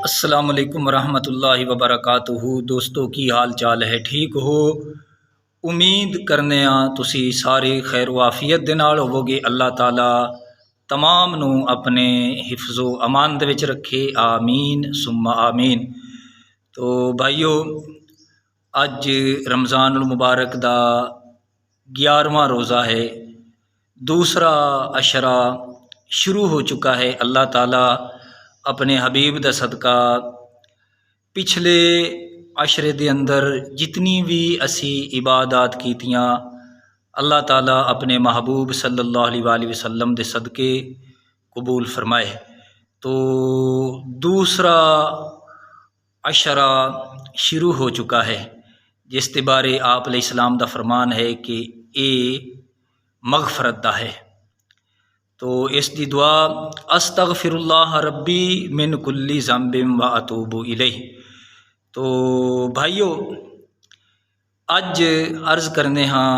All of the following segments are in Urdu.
السلام علیکم ورحمۃ اللہ وبرکاتہ۔ دوستو کی حال چال ہے؟ ٹھیک ہو؟ امید کرنے تسی سارے خیر و عافیت دے نال ہووگے۔ اللہ تعالی تمام نو اپنے حفظ و امان دے وچ رکھے، آمین ثم آمین۔ تو بھائیو، اج رمضان المبارک دا 11واں روزہ ہے، دوسرا عشرہ شروع ہو چکا ہے۔ اللہ تعالی اپنے حبیب دا صدقہ پچھلے عشرے دے اندر جتنی بھی اسی عبادات کیتیاں، اللہ تعالیٰ اپنے محبوب صلی اللہ علیہ وآلہ وسلم دے صدقے قبول فرمائے۔ تو دوسرا عشرہ شروع ہو چکا ہے، جس کے بارے آپ علیہ السلام دا فرمان ہے کہ اے مغفرت دا ہے۔ تو اس دی دعا استغفر اللہ ربی من کل ذنب و اتوب الیہ۔ تو بھائیو، اج عرض کرنے ہاں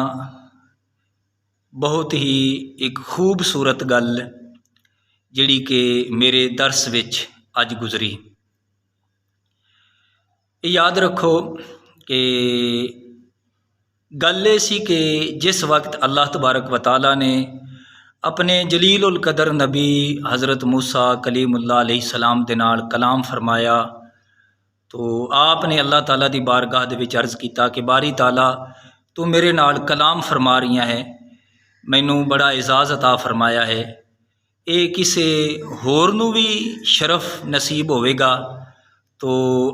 بہت ہی ایک خوبصورت گل جڑی کہ میرے درس وچ اج گزری۔ یاد رکھو کہ گل یہ سی کہ جس وقت اللہ تبارک و تعالیٰ نے اپنے جلیل القدر نبی حضرت موسیٰ کلیم اللہ علیہ السلام دے نال کلام فرمایا، تو آپ نے اللہ تعالیٰ دی بارگاہ دے وچ عرض کیتا کہ باری تعالیٰ تو میرے نال کلام فرما رہی ہے، مینوں بڑا اعزاز عطا فرمایا ہے، اے کسے ہور نو بھی شرف نصیب ہوئے گا۔ تو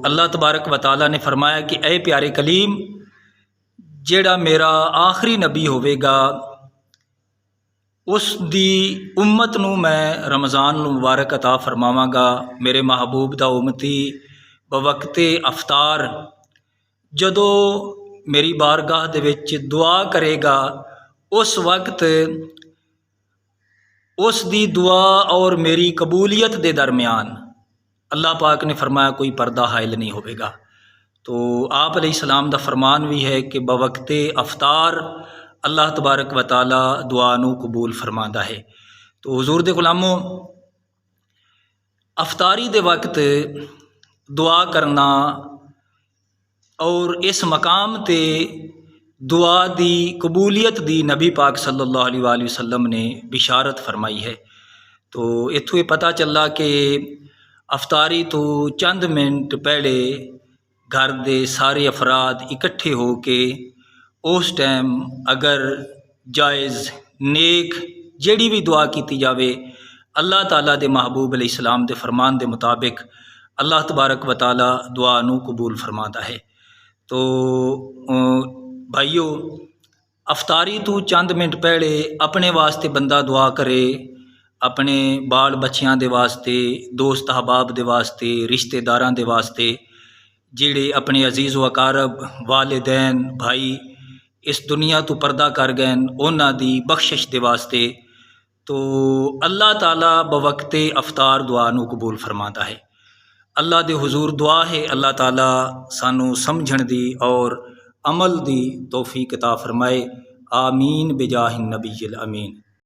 اللہ تبارک و تعالیٰ نے فرمایا کہ اے پیارے کلیم، جیڑا میرا آخری نبی ہوئے گا اس دی امت نو میں رمضان المبارک عطا فرماواں گا۔ میرے محبوب دا امتی بوقت افطار جدو میری بارگاہ دے وچ دعا کرے گا، اس وقت اس دی دعا اور میری قبولیت دے درمیان اللہ پاک نے فرمایا کوئی پردہ حائل نہیں ہوئے گا۔ تو آپ علیہ السلام دا فرمان بھی ہے کہ بوقت افطار اللہ تبارک و تعالی دعا نو قبول فرماندا ہے۔ تو حضور دے غلاموں، افطاری دے وقت دعا کرنا اور اس مقام تے دعا دی قبولیت دی نبی پاک صلی اللہ علیہ وآلہ وسلم نے بشارت فرمائی ہے۔ تو اتھوں یہ پتہ چلا کہ افطاری تو چند منٹ پہلے گھر دے سارے افراد اکٹھے ہو کے اس ٹائم اگر جائز نیک جیڑی بھی دعا کیتی جاوے، اللہ تعالیٰ دے محبوب علیہ السلام دے فرمان دے مطابق اللہ تبارک و تعالیٰ دعا نو قبول فرماتا ہے۔ تو بھائیو، افطاری تو چند منٹ پہلے اپنے واسطے بندہ دعا کرے، اپنے بال بچیاں دے واسطے، دوست احباب دے واسطے، رشتہ داراں دے واسطے، جڑے اپنے عزیز و اقارب والدین بھائی اس دنیا تو پردہ کر گئے انہاں دی بخشش دے واسطے، تو اللہ تعالیٰ بوقت افطار دعا نو قبول فرماتا ہے۔ اللہ دے حضور دعا ہے اللہ تعالیٰ سانو سمجھن دی اور عمل دی توفیق عطا فرمائے، آمین بجاہ النبی الامین۔